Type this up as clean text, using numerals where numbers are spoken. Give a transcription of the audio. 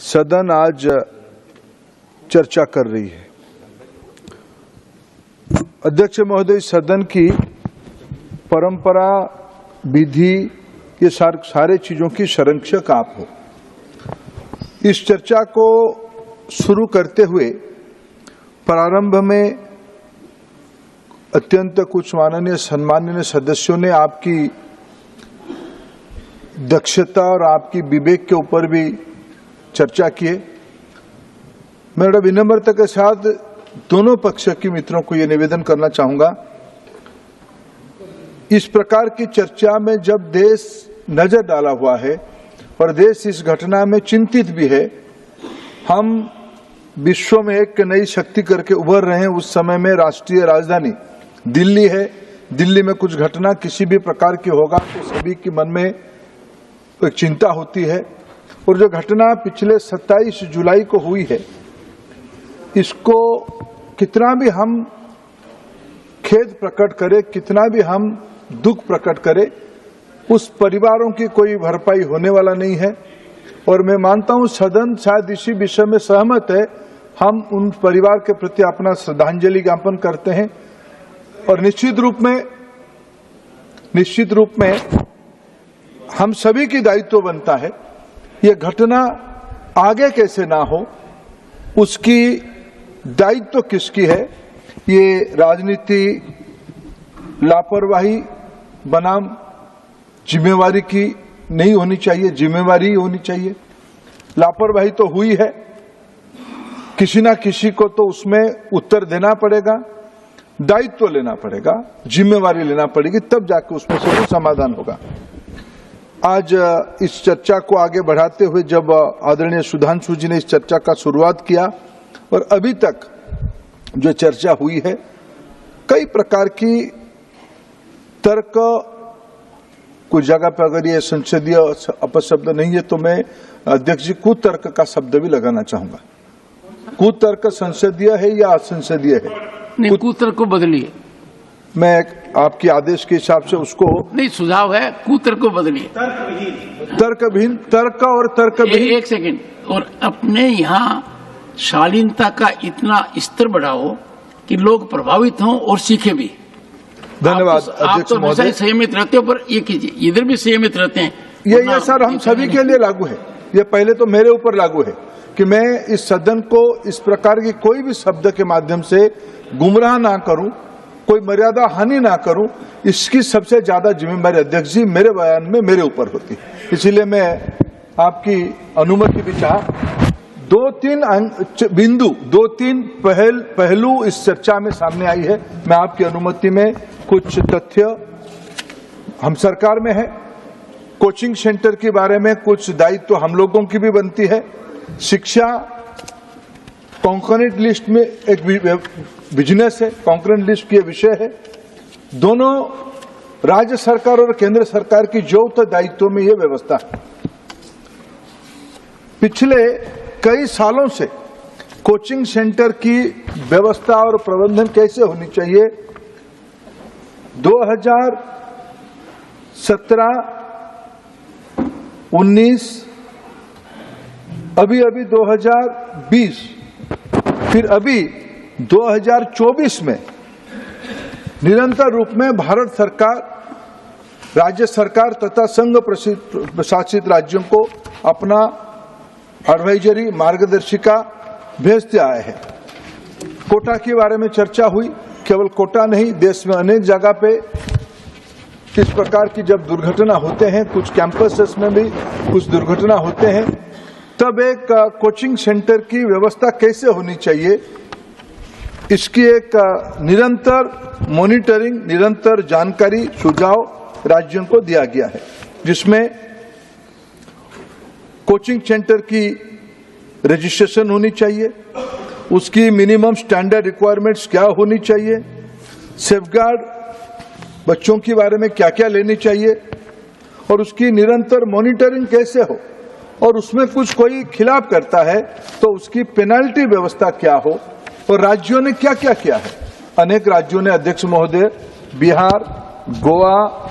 सदन आज चर्चा कर रही है। अध्यक्ष महोदय, सदन की परंपरा, विधि, ये सारे चीजों की संरक्षक आप हो। इस चर्चा को शुरू करते हुए प्रारंभ में अत्यंत कुछ माननीय सम्माननीय सदस्यों ने आपकी दक्षता और आपकी विवेक के ऊपर भी चर्चा की है। मैं बड़ा विनम्रता के साथ दोनों पक्ष के मित्रों को यह निवेदन करना चाहूंगा, इस प्रकार की चर्चा में जब देश नजर डाला हुआ है और देश इस घटना में चिंतित भी है, हम विश्व में एक नई शक्ति करके उभर रहे हैं। उस समय में राष्ट्रीय राजधानी दिल्ली है, दिल्ली में कुछ घटना किसी भी प्रकार की होगा तो सभी के मन में एक चिंता होती है। और जो घटना पिछले 27 जुलाई को हुई है, इसको कितना भी हम खेद प्रकट करें, कितना भी हम दुख प्रकट करें, उस परिवारों की कोई भरपाई होने वाला नहीं है। और मैं मानता हूं सदन शायद इसी विषय में सहमत है। हम उन परिवार के प्रति अपना श्रद्धांजलि ज्ञापन करते हैं और निश्चित रूप में हम सभी की दायित्व बनता है ये घटना आगे कैसे ना हो, उसकी दायित्व किसकी है। ये राजनीति लापरवाही बनाम जिम्मेवारी की नहीं होनी चाहिए, जिम्मेवारी होनी चाहिए। लापरवाही तो हुई है, किसी ना किसी को तो उसमें उत्तर देना पड़ेगा, दायित्व लेना पड़ेगा, जिम्मेवारी लेना पड़ेगी, तब जाके उसमें से कोई समाधान होगा। आज इस चर्चा को आगे बढ़ाते हुए जब आदरणीय सुधांशु जी ने इस चर्चा का शुरुआत किया और अभी तक जो चर्चा हुई है, कई प्रकार की तर्क, कुछ जगह पर अगर ये संसदीय अपशब्द नहीं है तो मैं अध्यक्ष जी कुतर्क का शब्द भी लगाना चाहूंगा। कुतर्क संसदीय है या असंसदीय है? नहीं, कुतर्क को बदलिए। मैं आपके आदेश के हिसाब से उसको नहीं, सुझाव है कुतर्क को बदलिए। तर्कहीन, तर्क और तर्कहीन। एक सेकंड, और अपने यहाँ शालीनता का इतना स्तर बढ़ाओ कि लोग प्रभावित हों और सीखे भी। धन्यवाद आप तो हमेशा संयमित रहते हो, पर ये कीजिए, इधर भी संयमित रहते हैं। ये सर हम सभी के लिए लागू है। ये पहले तो मेरे ऊपर लागू है कि मैं इस सदन को इस प्रकार की कोई भी शब्द के माध्यम से गुमराह ना करूं, कोई मर्यादा हानि ना करूं। इसकी सबसे ज्यादा जिम्मेदारी अध्यक्ष जी मेरे बयान में मेरे ऊपर होती है। इसलिए मैं आपकी अनुमति भी चाहा। 2-3 बिंदु, 2-3 पहलू इस चर्चा में सामने आई है। मैं आपकी अनुमति में कुछ तथ्य, हम सरकार में है, कोचिंग सेंटर के बारे में कुछ दायित्व हम लोगों की भी बनती है। शिक्षा कॉन्करेंट लिस्ट में एक बिजनेस है, कॉन्करेंट लिस्ट की विषय है। दोनों राज्य सरकार और केंद्र सरकार की जो दायित्व में यह व्यवस्था है। पिछले कई सालों से कोचिंग सेंटर की व्यवस्था और प्रबंधन कैसे होनी चाहिए, 2017, 19, अभी 2020, फिर अभी 2024 में निरंतर रूप में भारत सरकार, राज्य सरकार तथा संघ प्रशासित राज्यों को अपना एडवाइजरी, मार्गदर्शिका भेजते आए हैं। कोटा के बारे में चर्चा हुई। केवल कोटा नहीं, देश में अनेक जगह पे इस प्रकार की जब दुर्घटना होते हैं, कुछ कैंपसेस में भी कुछ दुर्घटना होते हैं, तब एक कोचिंग सेंटर की व्यवस्था कैसे होनी चाहिए, इसकी एक निरंतर मॉनिटरिंग, निरंतर जानकारी, सुझाव राज्यों को दिया गया है, जिसमें कोचिंग सेंटर की रजिस्ट्रेशन होनी चाहिए, उसकी मिनिमम स्टैंडर्ड रिक्वायरमेंट्स क्या होनी चाहिए, सेफगार्ड बच्चों के बारे में क्या क्या लेनी चाहिए, और उसकी निरंतर मॉनिटरिंग कैसे हो, और उसमें कुछ कोई खिलाफ करता है तो उसकी पेनल्टी व्यवस्था क्या हो, और राज्यों ने क्या क्या किया है। अनेक राज्यों ने, अध्यक्ष महोदय, बिहार, गोवा,